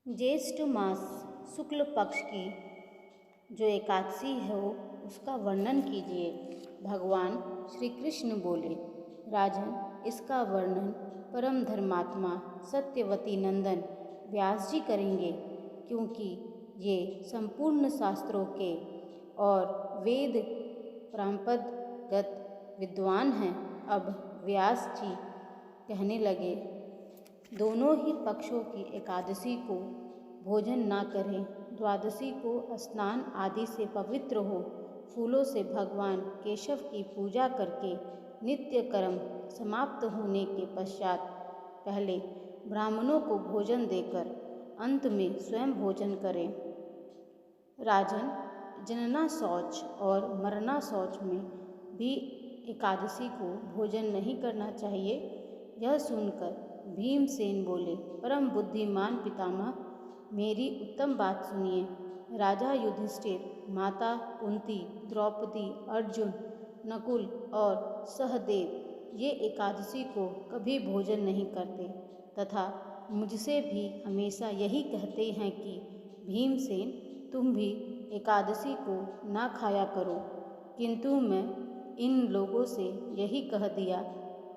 ज्येष्ठ मास शुक्ल पक्ष की जो एकादशी हो उसका वर्णन कीजिए। भगवान श्री कृष्ण बोले, राजन, इसका वर्णन परम धर्मात्मा सत्यवती नंदन व्यास जी करेंगे, क्योंकि ये संपूर्ण शास्त्रों के और वेद परम्परागत विद्वान हैं। अब व्यास जी कहने लगे, दोनों ही पक्षों की एकादशी को भोजन ना करें। द्वादशी को स्नान आदि से पवित्र हो फूलों से भगवान केशव की पूजा करके नित्य कर्म समाप्त होने के पश्चात पहले ब्राह्मणों को भोजन देकर अंत में स्वयं भोजन करें। राजन, जनना शौच और मरना शौच में भी एकादशी को भोजन नहीं करना चाहिए। यह सुनकर भीमसेन बोले, परम बुद्धिमान पितामह, मेरी उत्तम बात सुनिए। राजा युधिष्ठिर, माता कुंती, द्रौपदी, अर्जुन, नकुल और सहदेव ये एकादशी को कभी भोजन नहीं करते तथा मुझसे भी हमेशा यही कहते हैं कि भीमसेन, तुम भी एकादशी को ना खाया करो, किंतु मैं इन लोगों से यही कह दिया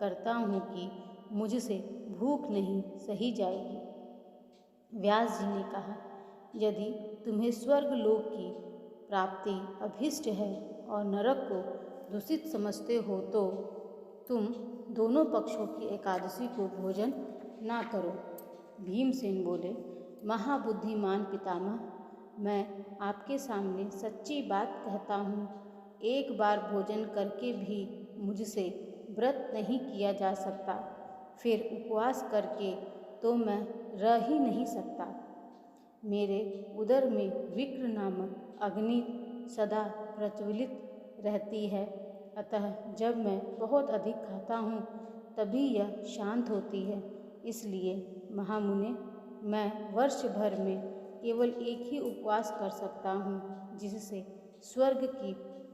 करता हूँ कि मुझसे भूख नहीं सही जाएगी। व्यास जी ने कहा, यदि तुम्हें स्वर्ग लोक की प्राप्ति अभीष्ट है और नरक को दूषित समझते हो तो तुम दोनों पक्षों की एकादशी को भोजन ना करो। भीमसेन बोले, महाबुद्धिमान पितामह, मैं आपके सामने सच्ची बात कहता हूँ। एक बार भोजन करके भी मुझसे व्रत नहीं किया जा सकता, फिर उपवास करके तो मैं रह ही नहीं सकता। मेरे उदर में विक्र नामक अग्नि सदा प्रज्वलित रहती है, अतः जब मैं बहुत अधिक खाता हूँ तभी यह शांत होती है। इसलिए महामुने, मैं वर्ष भर में केवल एक ही उपवास कर सकता हूँ, जिससे स्वर्ग की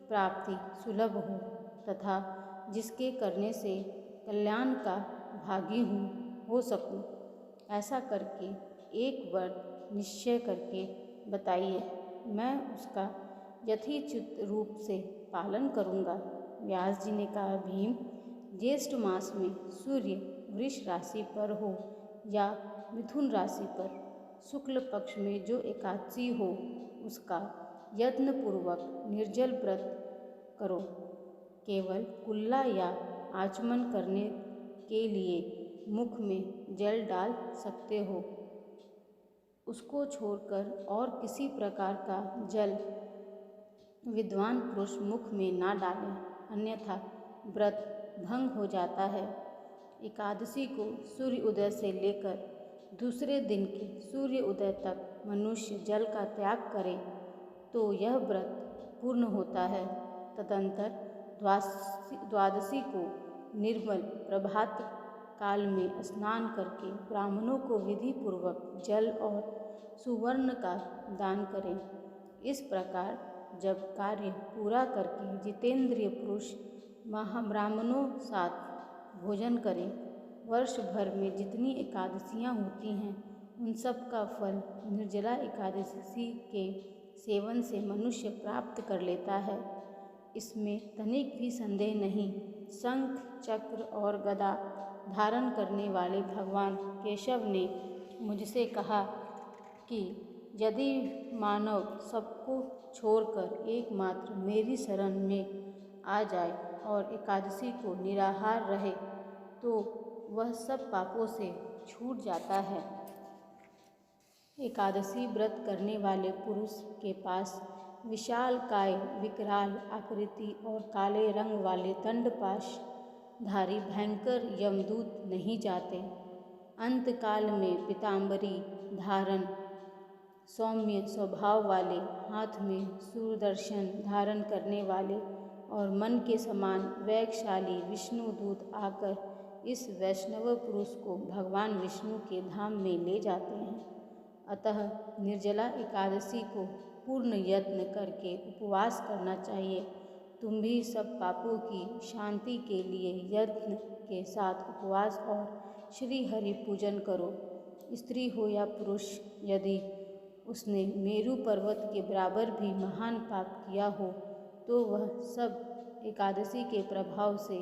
प्राप्ति सुलभ हो तथा जिसके करने से कल्याण का भागी हो सकूं। ऐसा करके एक व्रत निश्चय करके बताइए, मैं उसका यथोचित रूप से पालन करूँगा। व्यास जी ने कहा, भीम, ज्येष्ठ मास में सूर्य वृष राशि पर हो या मिथुन राशि पर शुक्ल पक्ष में जो एकादशी हो उसका यत्नपूर्वक निर्जल व्रत करो। केवल कुल्ला या आचमन करने के लिए मुख में जल डाल सकते हो, उसको छोड़कर और किसी प्रकार का जल विद्वान पुरुष मुख में ना डालें, अन्यथा व्रत भंग हो जाता है। एकादशी को सूर्य उदय से लेकर दूसरे दिन के सूर्य उदय तक मनुष्य जल का त्याग करे तो यह व्रत पूर्ण होता है। तदंतर द्वादशी को निर्मल प्रभात काल में स्नान करके ब्राह्मणों को विधि पूर्वक जल और सुवर्ण का दान करें। इस प्रकार जब कार्य पूरा करके जितेंद्रिय पुरुष महाब्राह्मणों साथ भोजन करें, वर्ष भर में जितनी एकादशियाँ होती हैं उन सब का फल निर्जला एकादशी के सेवन से मनुष्य प्राप्त कर लेता है। इसमें तनिक भी संदेह नहीं। शंख, चक्र और गदा धारण करने वाले भगवान केशव ने मुझसे कहा कि यदि मानव सबको छोड़कर एकमात्र मेरी शरण में आ जाए और एकादशी को निराहार रहे तो वह सब पापों से छूट जाता है। एकादशी व्रत करने वाले पुरुष के पास विशाल काय, विकराल आकृति और काले रंग वाले दंडपाश धारी भयंकर यमदूत नहीं जाते। अंतकाल में पीताम्बरी धारण, सौम्य स्वभाव वाले, हाथ में सुदर्शन धारण करने वाले और मन के समान वेगशाली विष्णुदूत आकर इस वैष्णव पुरुष को भगवान विष्णु के धाम में ले जाते हैं। अतः निर्जला एकादशी को पूर्ण यत्न करके उपवास करना चाहिए। तुम भी सब पापों की शांति के लिए यत्न के साथ उपवास और श्री हरि पूजन करो। स्त्री हो या पुरुष, यदि उसने मेरु पर्वत के बराबर भी महान पाप किया हो तो वह सब एकादशी के प्रभाव से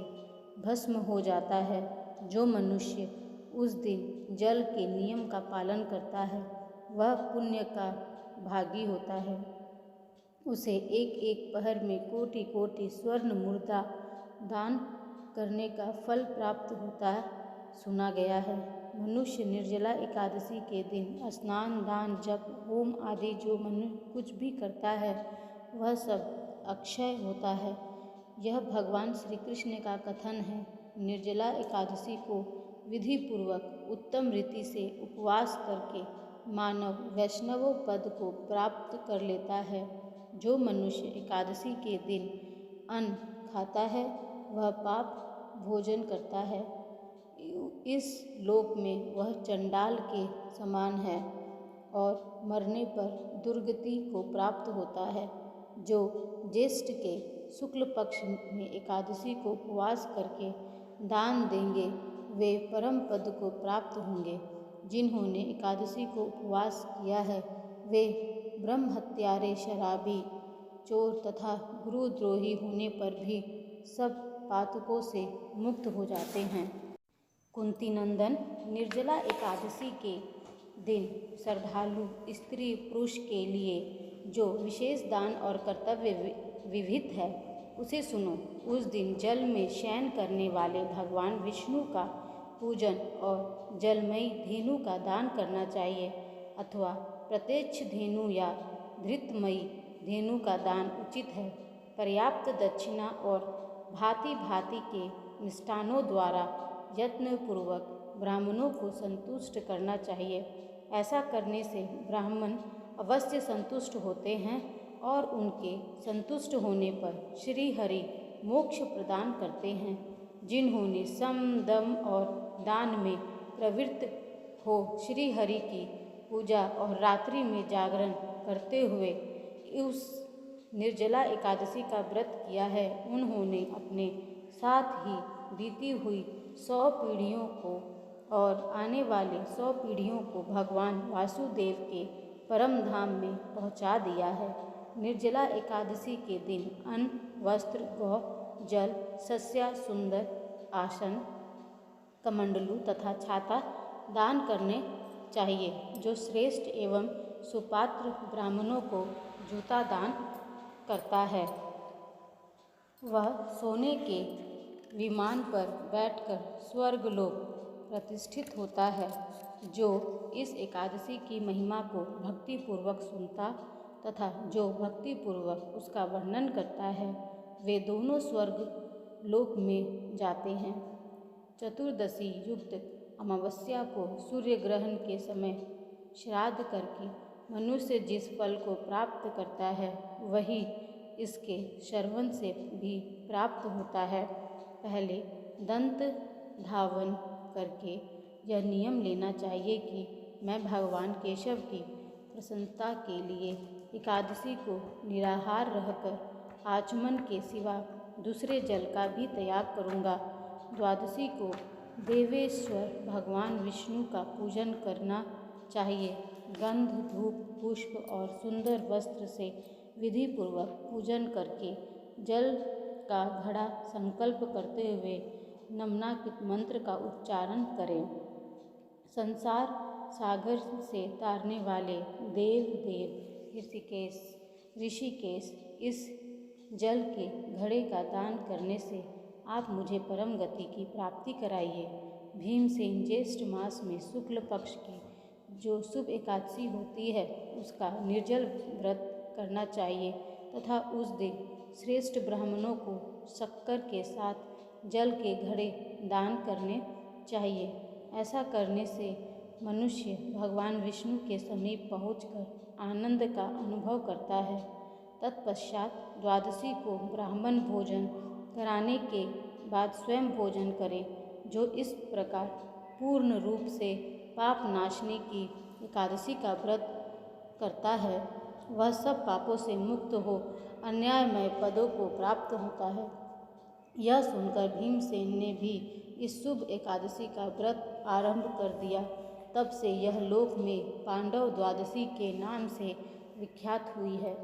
भस्म हो जाता है। जो मनुष्य उस दिन जल के नियम का पालन करता है वह पुण्य का भागी होता है। उसे एक एक पहर में कोटि कोटि स्वर्ण मुद्रा दान करने का फल प्राप्त होता सुना गया है। मनुष्य निर्जला एकादशी के दिन स्नान, दान, जप, होम आदि जो मनुष्य कुछ भी करता है वह सब अक्षय होता है। यह भगवान श्री कृष्ण का कथन है। निर्जला एकादशी को विधि पूर्वक उत्तम रीति से उपवास करके मानव वैष्णव पद को प्राप्त कर लेता है। जो मनुष्य एकादशी के दिन अन्न खाता है वह पाप भोजन करता है। इस लोक में वह चंडाल के समान है और मरने पर दुर्गति को प्राप्त होता है। जो ज्येष्ठ के शुक्ल पक्ष में एकादशी को उपवास करके दान देंगे वे परम पद को प्राप्त होंगे। जिन्होंने एकादशी को उपवास किया है वे ब्रह्म हत्यारे, शराबी, चोर तथा गुरुद्रोही होने पर भी सब पातकों से मुक्त हो जाते हैं। कुंती नंदन, निर्जला एकादशी के दिन श्रद्धालु स्त्री पुरुष के लिए जो विशेष दान और कर्तव्य विविध है उसे सुनो। उस दिन जल में शयन करने वाले भगवान विष्णु का पूजन और जलमयी धेनु का दान करना चाहिए अथवा प्रत्यक्ष धेनु या धृतमयी धेनु का दान उचित है। पर्याप्त दक्षिणा और भांति भांति के मिष्टानों द्वारा यत्नपूर्वक ब्राह्मणों को संतुष्ट करना चाहिए। ऐसा करने से ब्राह्मण अवश्य संतुष्ट होते हैं और उनके संतुष्ट होने पर श्री हरि मोक्ष प्रदान करते हैं। जिन्होंने सम, दम और दान में प्रवृत्त हो श्री हरि की पूजा और रात्रि में जागरण करते हुए उस निर्जला एकादशी का व्रत किया है उन्होंने अपने साथ ही बीती हुई 100 पीढ़ियों को और आने वाले 100 पीढ़ियों को भगवान वासुदेव के परम धाम में पहुंचा दिया है। निर्जला एकादशी के दिन अन्न, वस्त्र, गौ, जल, सस्या, सुंदर आसन, कमंडलू तथा छाता दान करने चाहिए। जो श्रेष्ठ एवं सुपात्र ब्राह्मणों को जूता दान करता है वह सोने के विमान पर बैठकर स्वर्गलोक प्रतिष्ठित होता है। जो इस एकादशी की महिमा को भक्तिपूर्वक सुनता तथा जो भक्तिपूर्वक उसका वर्णन करता है वे दोनों स्वर्ग लोक में जाते हैं। चतुर्दशी युक्त अमावस्या को सूर्य ग्रहण के समय श्राद्ध करके मनुष्य जिस फल को प्राप्त करता है वही इसके श्रवण से भी प्राप्त होता है। पहले दंत धावन करके यह नियम लेना चाहिए कि मैं भगवान केशव की प्रसन्नता के लिए एकादशी को निराहार रहकर आचमन के सिवा दूसरे जल का भी त्याग करूँगा। द्वादशी को देवेश्वर भगवान विष्णु का पूजन करना चाहिए। गंध, धूप, पुष्प और सुंदर वस्त्र से विधि पूर्वक पूजन करके जल का घड़ा संकल्प करते हुए नमनाकृत मंत्र का उच्चारण करें। संसार सागर से तारने वाले देव ऋषिकेश इस जल के घड़े का दान करने से आप मुझे परम गति की प्राप्ति कराइए। भीमसेन, ज्येष्ठ मास में शुक्ल पक्ष की जो शुभ एकादशी होती है उसका निर्जल व्रत करना चाहिए तथा उस दिन श्रेष्ठ ब्राह्मणों को शक्कर के साथ जल के घड़े दान करने चाहिए। ऐसा करने से मनुष्य भगवान विष्णु के समीप पहुंचकर आनंद का अनुभव करता है। तत्पश्चात द्वादशी को ब्राह्मण भोजन कराने के बाद स्वयं भोजन करें। जो इस प्रकार पूर्ण रूप से पाप नाशनी की एकादशी का व्रत करता है वह सब पापों से मुक्त हो अन्यायमय पदों को प्राप्त होता है। यह सुनकर भीमसेन ने भी इस शुभ एकादशी का व्रत आरंभ कर दिया। तब से यह लोक में पांडव द्वादशी के नाम से विख्यात हुई है।